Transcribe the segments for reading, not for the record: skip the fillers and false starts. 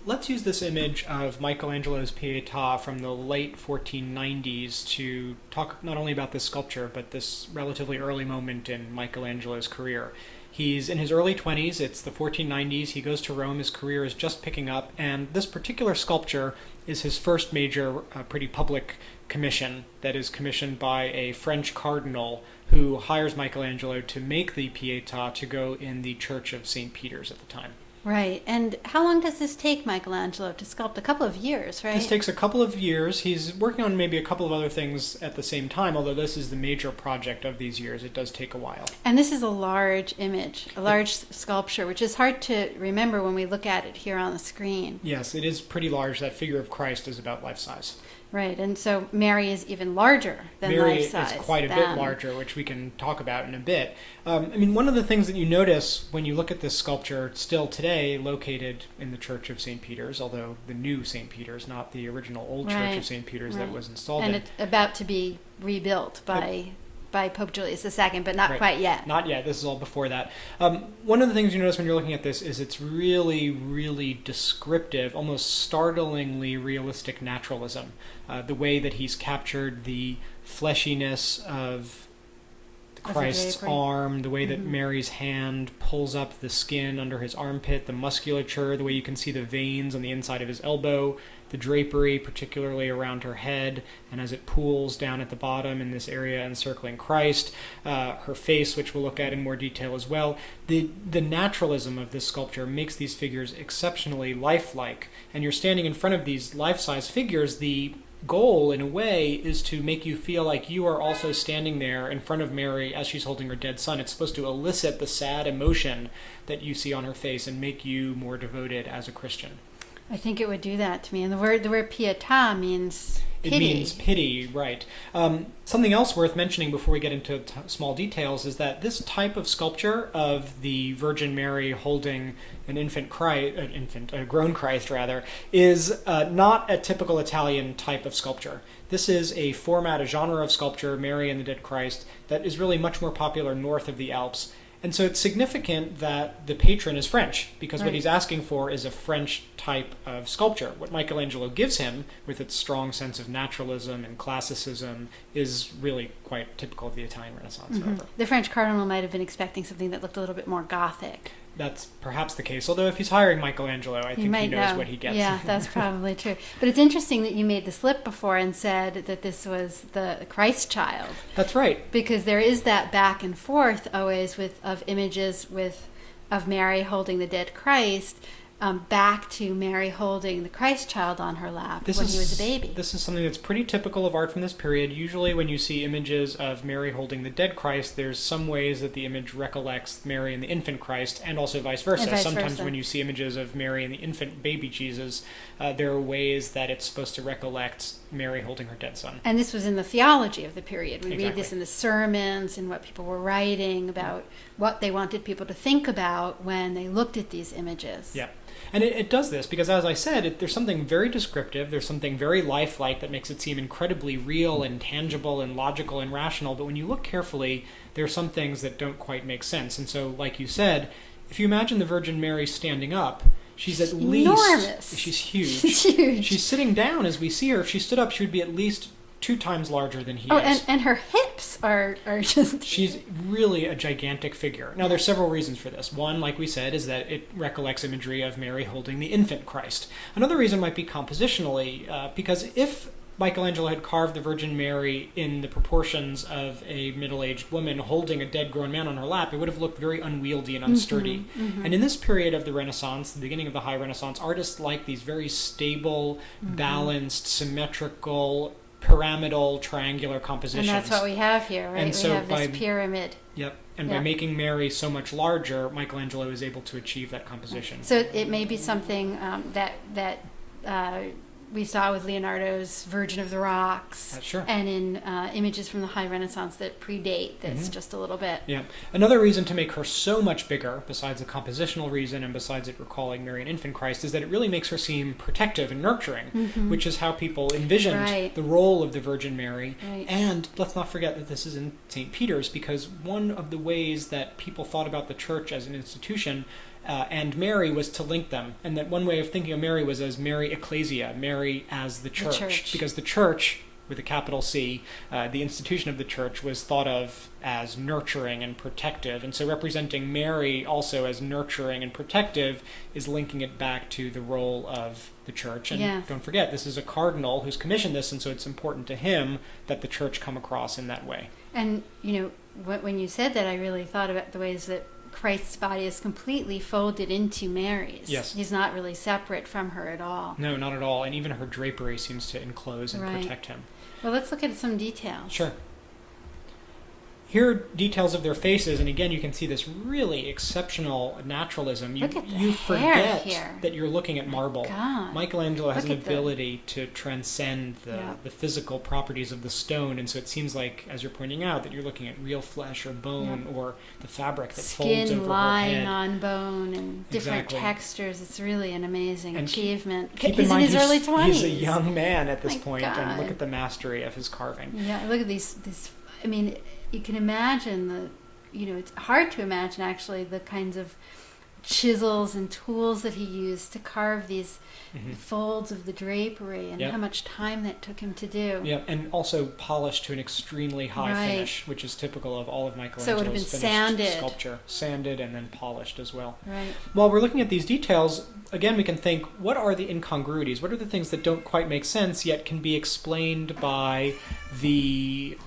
let's use this image of Michelangelo's Pietà from the late 1490s to talk not only about this sculpture, but this relatively early moment in Michelangelo's career. He's in his early 20s, it's the 1490s, he goes to Rome, his career is just picking up, and this particular sculpture is his first major, pretty public commission that is commissioned by a French cardinal who hires Michelangelo to make the Pietà to go in the Church of St. Peter's at the time. Right. And how long does this take Michelangelo to sculpt? A couple of years, right? This takes a couple of years. He's working on maybe a couple of other things at the same time, although this is the major project of these years. It does take a while. And this is a large image, a large sculpture, which is hard to remember when we look at it here on the screen. Yes, it is pretty large. That figure of Christ is about life size. Right, and so Mary is even larger than Mary life size. Is quite a bit larger, which we can talk about in a bit. One of the things that you notice when you look at this sculpture, still today located in the Church of St. Peter's, although the new St. Peter's, not the original old Church of St. Peter's that was installed and in. it's about to be rebuilt by Pope Julius II, but not quite yet. Not yet. This is all before that. One of the things you notice when you're looking at this is it's really, really descriptive, almost startlingly realistic naturalism. The way that he's captured the fleshiness of Christ's arm, the way that Mary's hand pulls up the skin under his armpit, the musculature, the way you can see the veins on the inside of his elbow, the drapery, particularly around her head, and as it pools down at the bottom in this area encircling Christ, her face, which we'll look at in more detail as well. The naturalism of this sculpture makes these figures exceptionally lifelike, and you're standing in front of these life-size figures. The goal, in a way, is to make you feel like you are also standing there in front of Mary as she's holding her dead son. It's supposed to elicit the sad emotion that you see on her face and make you more devoted as a Christian. I think it would do that to me. And the word Pietà means pity. It means pity, right. Something else worth mentioning before we get into small details is that this type of sculpture of the Virgin Mary holding an a grown Christ rather, is not a typical Italian type of sculpture. This is a format, a genre of sculpture, Mary and the Dead Christ, that is really much more popular north of the Alps. And so it's significant that the patron is French, because what he's asking for is a French type of sculpture. What Michelangelo gives him, with its strong sense of naturalism and classicism, is really quite typical of the Italian Renaissance. However. The French cardinal might have been expecting something that looked a little bit more Gothic. That's perhaps the case. Although if he's hiring Michelangelo, I think he knows what he gets. Yeah, that's probably true. But it's interesting that you made the slip before and said that this was the Christ child. That's right. Because there is that back and forth always of images of Mary holding the dead Christ, back to Mary holding the Christ child on her lap when he was a baby. This is something that's pretty typical of art from this period. Usually when you see images of Mary holding the dead Christ, there's some ways that the image recollects Mary and the infant Christ, and also vice versa. Sometimes when you see images of Mary and the infant baby Jesus, there are ways that it's supposed to recollect Mary holding her dead son. And this was in the theology of the period. We read this in the sermons and what people were writing about what they wanted people to think about when they looked at these images. Yeah. And it does this because, as I said, there's something very descriptive, there's something very lifelike that makes it seem incredibly real and tangible and logical and rational, but when you look carefully, there are some things that don't quite make sense. And so, like you said, if you imagine the Virgin Mary standing up, she's at least... enormous. She's huge. She's huge. She's sitting down as we see her. If she stood up, she would be at least 2 times larger than he is. And her hips are just... She's really a gigantic figure. Now, there's several reasons for this. One, like we said, is that it recollects imagery of Mary holding the infant Christ. Another reason might be compositionally, because if Michelangelo had carved the Virgin Mary in the proportions of a middle-aged woman holding a dead grown man on her lap, it would have looked very unwieldy and unsturdy. And in this period of the Renaissance, the beginning of the High Renaissance, artists like these very stable, balanced, symmetrical, pyramidal, triangular compositions. And that's what we have here, right? And we have this pyramid. Yep. And by making Mary so much larger, Michelangelo is able to achieve that composition. So it may be something that we saw with Leonardo's Virgin of the Rocks, sure. and in images from the High Renaissance that predate this just a little bit. Yeah. Another reason to make her so much bigger, besides the compositional reason and besides it recalling Mary and Infant Christ, is that it really makes her seem protective and nurturing, which is how people envisioned the role of the Virgin Mary. Right. And let's not forget that this is in St. Peter's, because one of the ways that people thought about the church as an institution and Mary was to link them. And that one way of thinking of Mary was as Mary Ecclesia, Mary as the church. Because the church, with a capital C, the institution of the church was thought of as nurturing and protective. And so representing Mary also as nurturing and protective is linking it back to the role of the church. And don't forget, this is a cardinal who's commissioned this, and so it's important to him that the church come across in that way. And, when you said that, I really thought about the ways that Christ's body is completely folded into Mary's. Yes. He's not really separate from her at all. No, not at all. And even her drapery seems to enclose and protect him. Well, let's look at some details. Sure. Here are details of their faces, and again, you can see this really exceptional naturalism. Look at the you hair forget here. that you're looking at marble. God. Michelangelo has an ability to transcend the physical properties of the stone, and so it seems like, as you're pointing out, that you're looking at real flesh or bone or the fabric that folds over her head. Skin lying on bone and different textures. It's really an amazing achievement. Keep he's in mind, in his early 20s. He's a young man at this point, God. and look at the mastery of his carving. Yeah, look at these. I mean, you can imagine it's hard to imagine actually the kinds of chisels and tools that he used to carve these folds of the drapery, and how much time that took him to do. Yeah, and also polished to an extremely high finish, which is typical of all of Michelangelo's finished sculpture. Sanded and then polished as well. Right. While we're looking at these details, again, we can think, what are the incongruities? What are the things that don't quite make sense, yet can be explained by the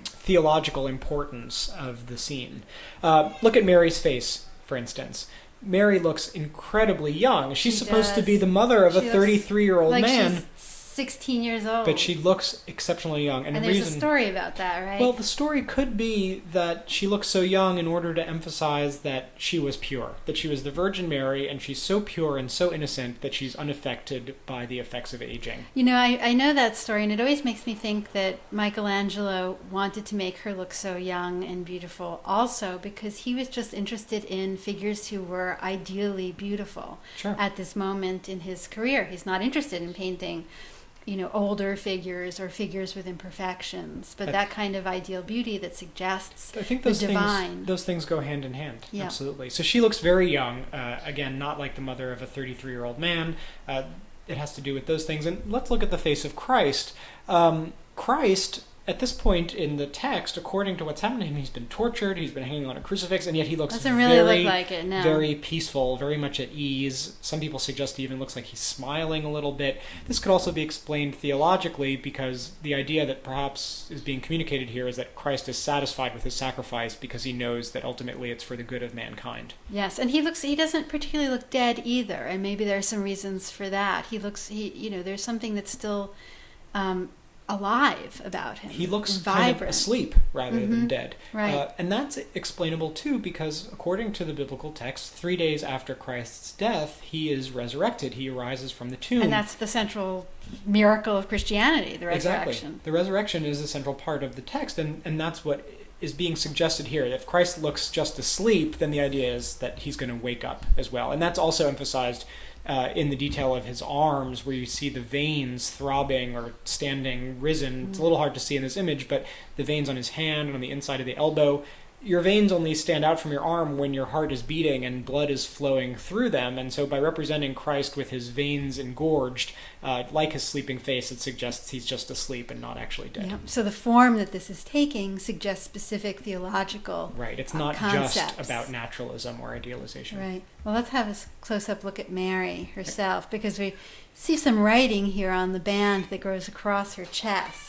theological importance of the scene? Look at Mary's face, for instance. Mary looks incredibly young. She's supposed to be the mother of a 33-year-old man. She's 16 years old. But she looks exceptionally young. And there's a story about that, right? Well, the story could be that she looks so young in order to emphasize that she was pure, that she was the Virgin Mary, and she's so pure and so innocent that she's unaffected by the effects of aging. I know that story, and it always makes me think that Michelangelo wanted to make her look so young and beautiful also because he was just interested in figures who were ideally beautiful at this moment in his career. He's not interested in painting older figures or figures with imperfections, but that kind of ideal beauty that suggests I think the divine. Those things go hand in hand. Yeah. Absolutely. So she looks very young. Again, not like the mother of a 33-year-old man. It has to do with those things. And let's look at the face of Christ. Christ, at this point in the text, according to what's happened to him, he's been tortured, he's been hanging on a crucifix, and yet he looks very peaceful, very much at ease. Some people suggest he even looks like he's smiling a little bit. This could also be explained theologically because the idea that perhaps is being communicated here is that Christ is satisfied with his sacrifice because he knows that ultimately it's for the good of mankind. Yes, and he doesn't particularly look dead either, and maybe there are some reasons for that. There's something that's still alive about him. He looks vibrant. kind of asleep rather than dead. Right. And that's explainable too because according to the biblical text, 3 days after Christ's death, he is resurrected. He arises from the tomb. And that's the central miracle of Christianity, the resurrection. Exactly. The resurrection is a central part of the text, and that's what is being suggested here. If Christ looks just asleep, then the idea is that he's going to wake up as well. And that's also emphasized in the detail of his arms, where you see the veins throbbing or standing risen. It's a little hard to see in this image, but the veins on his hand and on the inside of the elbow. Your veins only stand out from your arm when your heart is beating and blood is flowing through them. And so by representing Christ with his veins engorged, like his sleeping face, it suggests he's just asleep and not actually dead. Yeah. So the form that this is taking suggests specific theological Right. It's not concepts. Just about naturalism or idealization. Right. Well, let's have a close-up look at Mary herself, because we see some writing here on the band that goes across her chest.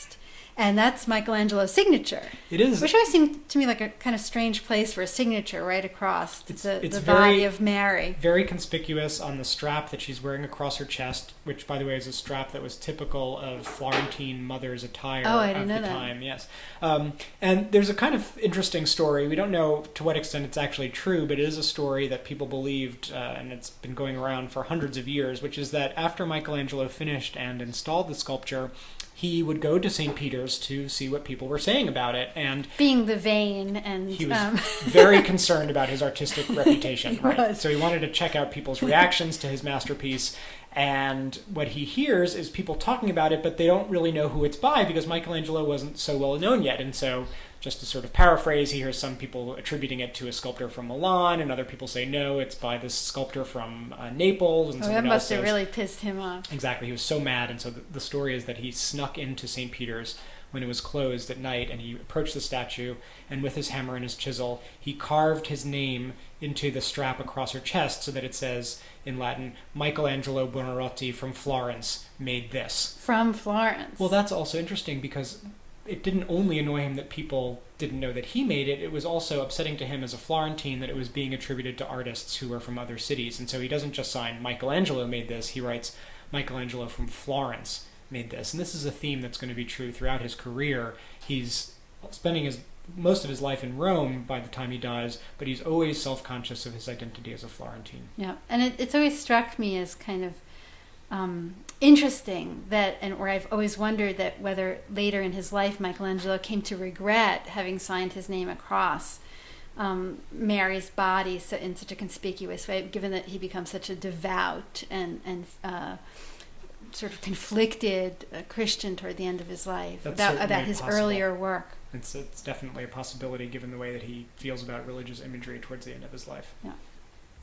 And that's Michelangelo's signature. It is. Which always seemed to me like a kind of strange place for a signature right across the body of Mary. Very conspicuous on the strap that she's wearing across her chest, which, by the way, is a strap that was typical of Florentine mothers' attire of the time. Yes. And there's a kind of interesting story. We don't know to what extent it's actually true, but it is a story that people believed, and it's been going around for hundreds of years, which is that after Michelangelo finished and installed the sculpture, he would go to St. Peter's to see what people were saying about it. And being the vain and... He was very concerned about his artistic reputation. Right? So he wanted to check out people's reactions to his masterpiece. And what he hears is people talking about it, but they don't really know who it's by because Michelangelo wasn't so well known yet. And so just to sort of paraphrase, he hears some people attributing it to a sculptor from Milan, and other people say, no, it's by this sculptor from Naples. And that must have really pissed him off. Exactly. He was so mad. And so the story is that he snuck into St. Peter's when it was closed at night, and he approached the statue, and with his hammer and his chisel, he carved his name into the strap across her chest so that it says, in Latin, Michelangelo Buonarroti from Florence made this. From Florence. Well, that's also interesting because it didn't only annoy him that people didn't know that he made it, it was also upsetting to him as a Florentine that it was being attributed to artists who were from other cities. And so he doesn't just sign Michelangelo made this, he writes Michelangelo from Florence made this. And this is a theme that's going to be true throughout his career. He's spending most of his life in Rome by the time he dies, but he's always self-conscious of his identity as a Florentine. Yeah, and it's always struck me as kind of interesting that, or I've always wondered that whether later in his life Michelangelo came to regret having signed his name across Mary's body in such a conspicuous way, given that he becomes such a devout and sort of conflicted Christian toward the end of his life, about his earlier work. It's definitely a possibility given the way that he feels about religious imagery towards the end of his life. Yeah.